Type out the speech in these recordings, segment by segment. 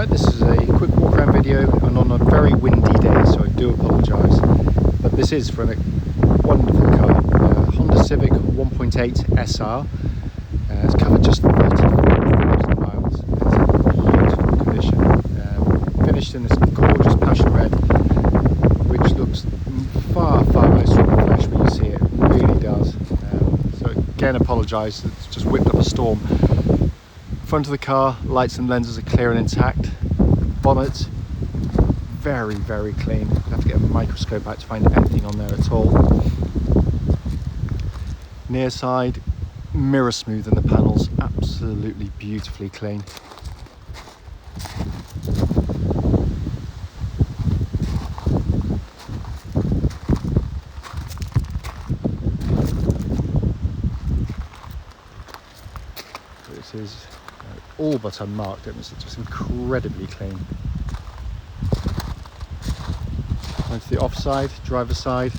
Right, this is a quick walk around video and on a very windy day, so I do apologise. But this is for a wonderful car, Honda Civic 1.8 SR. It's covered just 34,000 miles. It's in beautiful condition. Finished in this gorgeous passion red, which looks far nicer in the flesh when you see it. It really does. So again, apologise, it's just whipped up a storm. Front of the car, lights and lenses are clear and intact. Bonnet, very clean. You have to get a microscope out to find anything on there at all. Near side, mirror smooth in the panels, absolutely beautifully clean. This is all but unmarked. It was just incredibly clean. Going to the offside, driver's side,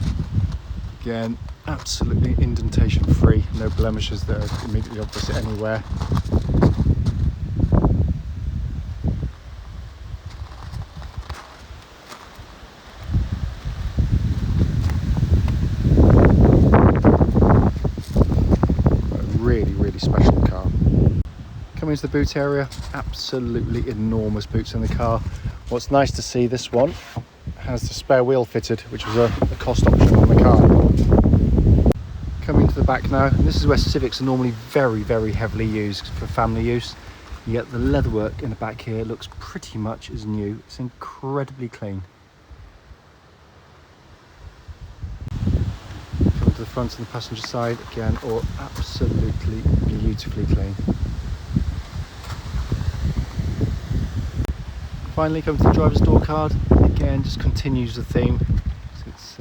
again absolutely indentation free, no blemishes that are immediately obvious anywhere. Really special car. Coming into the boot area, absolutely enormous boots in the car. What's nice to see, this one has the spare wheel fitted, which was a cost option on the car. Coming to the back now, and this is where Civics are normally very heavily used for family use. You get the leatherwork in the back here, it looks pretty much as new. It's incredibly clean. Coming to the front and the passenger side, again, all absolutely beautifully clean. Finally, come to the driver's door card, again just continues the theme. It's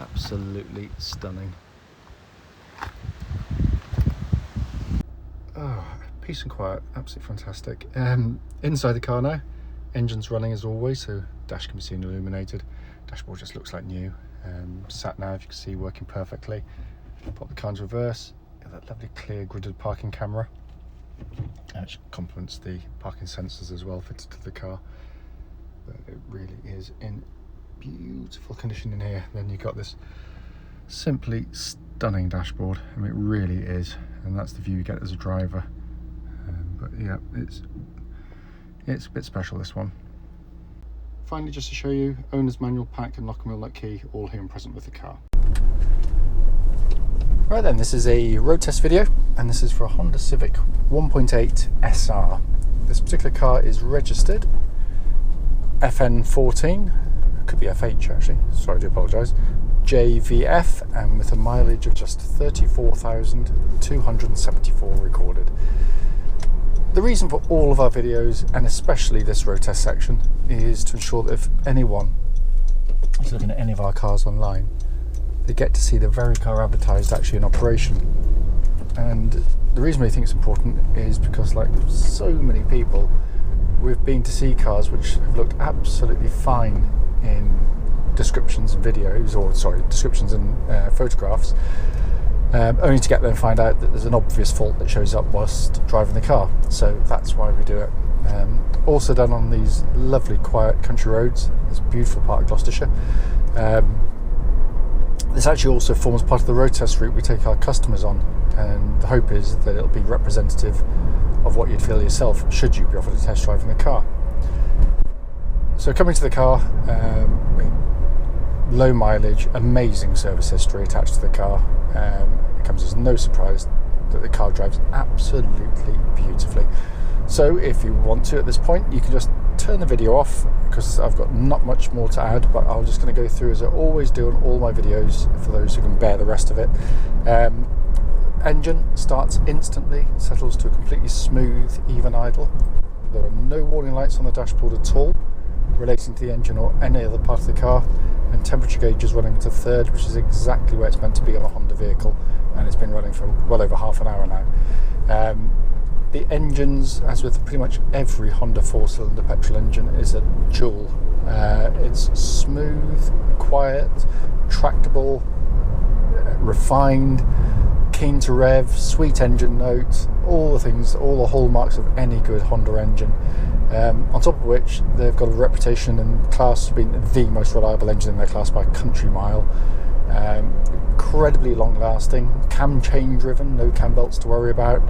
absolutely stunning. Oh, peace and quiet, absolutely fantastic. Inside the car now, engine's running as always, so dash can be seen illuminated. Dashboard just looks like new. Sat nav, you can see, working perfectly. Pop the car into reverse, got that lovely clear gridded parking camera. Which complements the parking sensors as well fitted to the car, but it really is in beautiful condition in here. Then you've got this simply stunning dashboard. I mean, it really is, and that's the view you get as a driver. But yeah, it's a bit special, this one. Finally, just to show you, owner's manual pack and lock and wheel nut key all here and present with the car. Right then, this is a road test video, and this is for a Honda Civic 1.8 SR. This particular car is registered FN14, could be FH actually, sorry, I do apologise, JVF, and with a mileage of just 34,274 recorded. The reason for all of our videos, and especially this road test section, is to ensure that if anyone is looking at any of our cars online, they get to see the very car advertised actually in operation. And the reason we think it's important is because, like so many people, we've been to see cars which have looked absolutely fine in descriptions and videos, or sorry, descriptions and photographs, only to get there and find out that there's an obvious fault that shows up whilst driving the car. So that's why we do it. Also done on these lovely quiet country roads. It's a beautiful part of Gloucestershire. This actually also forms part of the road test route we take our customers on, and the hope is that it'll be representative of what you'd feel yourself should you be offered a test drive in the car. So coming to the car, low mileage, amazing service history attached to the car. It comes as no surprise that the car drives absolutely beautifully. So if you want to at this point, you can just turn the video off, because I've got not much more to add, but I'm just going to go through as I always do on all my videos for those who can bear the rest of it. Engine starts instantly, settles to a completely smooth, even idle. There are no warning lights on the dashboard at all relating to the engine or any other part of the car, and temperature gauge is running to third, which is exactly where it's meant to be on a Honda vehicle, and it's been running for well over half an hour now. The engines, as with pretty much every Honda 4-cylinder petrol engine, is a jewel. It's smooth, quiet, tractable, refined, keen to rev, sweet engine note, all the things, all the hallmarks of any good Honda engine. On top of which, they've got a reputation in class of being the most reliable engine in their class by a country mile. Incredibly long lasting, cam chain driven, no cam belts to worry about,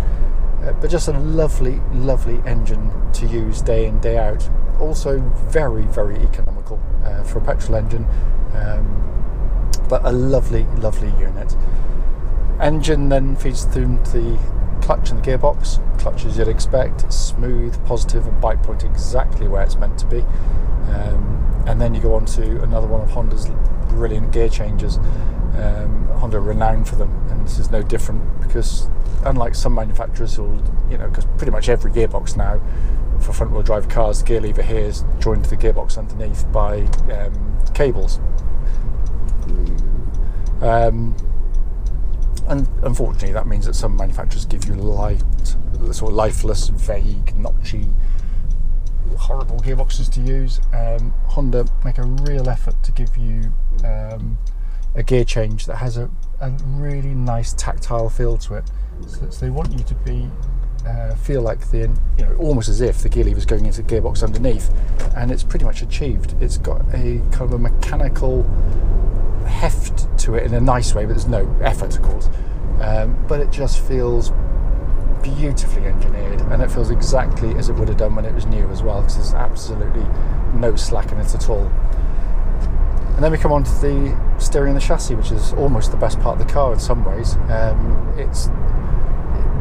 but just a lovely engine to use day in, day out. Also very economical for a petrol engine, but a lovely unit. Engine then feeds through the clutch and the gearbox. Clutch, as you'd expect, smooth, positive, and bite point exactly where it's meant to be. And then you go on to another one of Honda's brilliant gear changes. Honda are renowned for them, and this is no different, because unlike some manufacturers who'll, because pretty much every gearbox now for front wheel drive cars, the gear lever here is joined to the gearbox underneath by cables. And unfortunately, that means that some manufacturers give you sort of lifeless, vague, notchy, horrible gearboxes to use. Honda make a real effort to give you a gear change that has a really nice tactile feel to it. So they want you to feel like almost as if the gear lever is going into the gearbox underneath, and it's pretty much achieved. It's got a kind of a mechanical heft to it in a nice way, but there's no effort, of course. But it just feels beautifully engineered, and it feels exactly as it would have done when it was new as well, because there's absolutely no slack in it at all. And then we come on to the steering and the chassis, which is almost the best part of the car in some ways. It's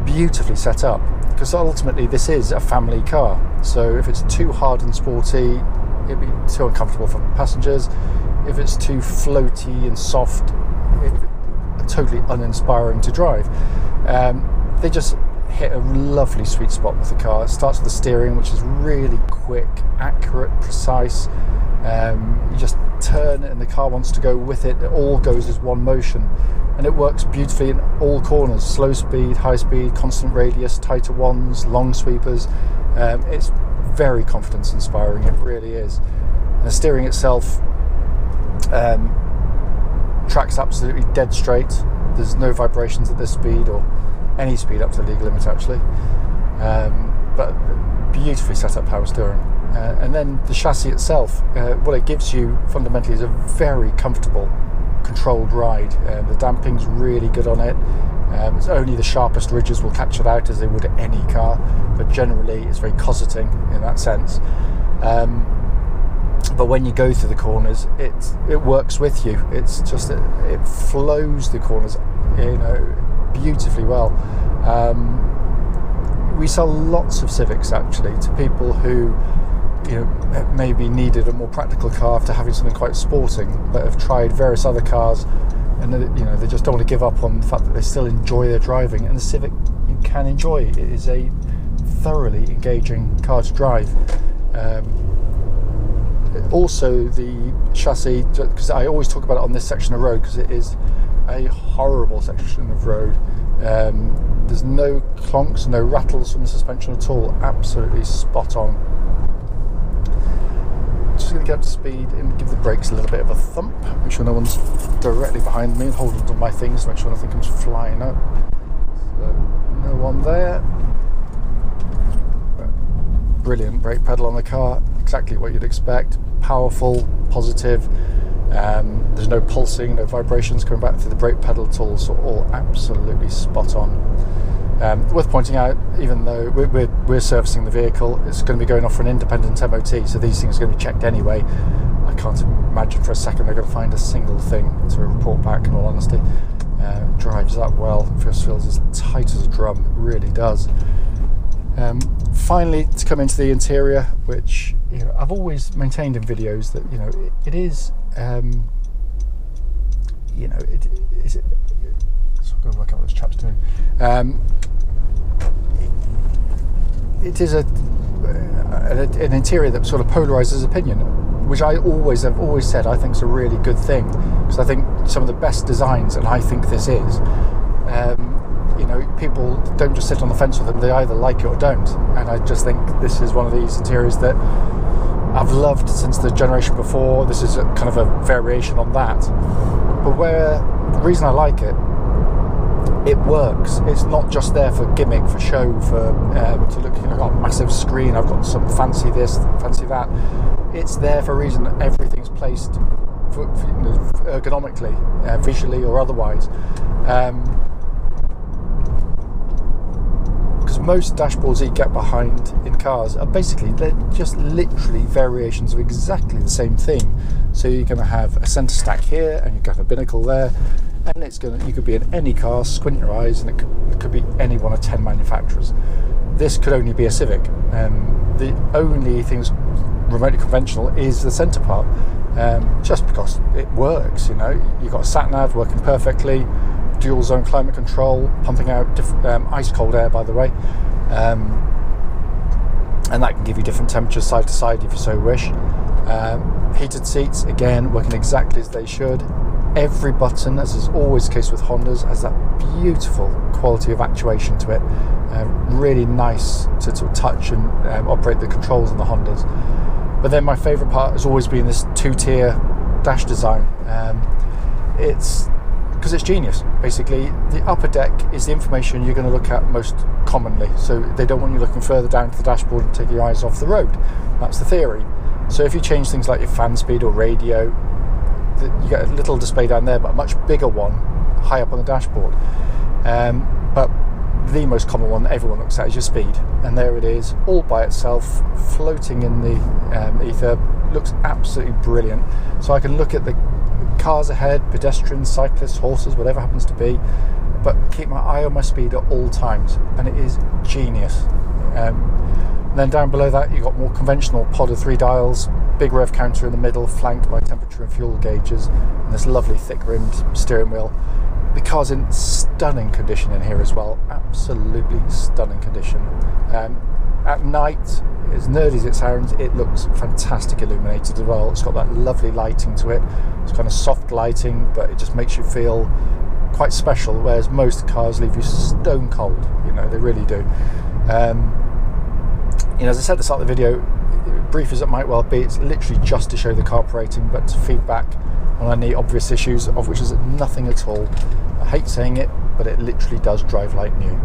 beautifully set up, because ultimately this is a family car. So if it's too hard and sporty, it'd be too uncomfortable for passengers. If it's too floaty and soft, it's totally uninspiring to drive. They just hit a lovely sweet spot with the car. It starts with the steering, which is really quick, accurate, precise. You just turn it and the car wants to go with it. It all goes as one motion, and it works beautifully in all corners: slow speed, high speed, constant radius, tighter ones, long sweepers. It's very confidence inspiring, it really is. And the steering itself tracks absolutely dead straight. There's no vibrations at this speed, or any speed up to the legal limit actually, but beautifully set up power steering. And then the chassis itself, what it gives you fundamentally is a very comfortable, controlled ride. The damping's really good on it. It's only the sharpest ridges will catch it out, as they would at any car, but generally it's very cosseting in that sense. But when you go through the corners, it works with you. It's just it flows the corners, beautifully well. We sell lots of Civics actually to people who maybe needed a more practical car after having something quite sporting, but have tried various other cars, and they just don't want to give up on the fact that they still enjoy their driving. And the Civic you can enjoy. It is a thoroughly engaging car to drive. Also, the chassis, because I always talk about it on this section of road, because it is a horrible section of road. There's no clonks, no rattles from the suspension at all. Absolutely spot on. Just going to get up to speed and give the brakes a little bit of a thump. Make sure no one's directly behind me, and hold on to my things to make sure nothing comes flying up. So, no one there. Brilliant brake pedal on the car, exactly what you'd expect. Powerful, positive. There's no pulsing, no vibrations coming back through the brake pedal at all, so all absolutely spot on. Worth pointing out, even though we're servicing the vehicle, it's going to be going off for an independent MOT, so these things are going to be checked anyway. I can't imagine for a second they're going to find a single thing to report back, in all honesty. Drives that well, feels as tight as a drum, it really does. Finally, to come into the interior, which I've always maintained in videos that it is so I've got to work out what this chap's doing. It is an interior that sort of polarizes opinion, which I've always said I think is a really good thing, because I think some of the best designs, and I think this is, people don't just sit on the fence with them, they either like it or don't. And I just think this is one of these interiors that I've loved since the generation before. This is kind of a variation on that. But the reason I like it it works. It's not just there for gimmick, for show, for to look. I've got a massive screen. I've got some fancy this, fancy that. It's there for a reason. Everything's placed ergonomically, visually or otherwise. Because most dashboards that you get behind in cars are basically, they're just literally variations of exactly the same thing. So you're going to have a centre stack here, and you're going to have a binnacle there, and you could be in any car, squint your eyes, and it could be any one of 10 manufacturers. This could only be a Civic. The only thing's remotely conventional is the centre part, just because it works. You've got a sat nav working perfectly, dual zone climate control, pumping out ice cold air, by the way, and that can give you different temperatures side to side if you so wish. Heated seats, again, working exactly as they should. Every button, as is always the case with Hondas, has that beautiful quality of actuation to it. Really nice to touch and operate the controls on the Hondas. But then my favourite part has always been this two-tier dash design. It's because it's genius. Basically, the upper deck is the information you're going to look at most commonly. So they don't want you looking further down to the dashboard and take your eyes off the road. That's the theory. So if you change things like your fan speed or radio, you get a little display down there, but a much bigger one high up on the dashboard. But the most common one that everyone looks at is your speed, and there it is, all by itself, floating in the ether. Looks absolutely brilliant. So I can look at the cars ahead, pedestrians, cyclists, horses, whatever happens to be, but keep my eye on my speed at all times, and it is genius. Then down below that, you've got more conventional pod of 3 dials, big rev counter in the middle, flanked by temperature and fuel gauges, and this lovely thick-rimmed steering wheel. The car's in stunning condition in here as well, absolutely stunning condition. At night, as nerdy as it sounds, it looks fantastic illuminated as well. It's got that lovely lighting to it. It's kind of soft lighting, but it just makes you feel quite special, whereas most cars leave you stone cold. They really do. As I said at the start of the video, brief as it might well be, it's literally just to show the car operating, but to feedback on any obvious issues, of which is nothing at all. I hate saying it, but it literally does drive like new.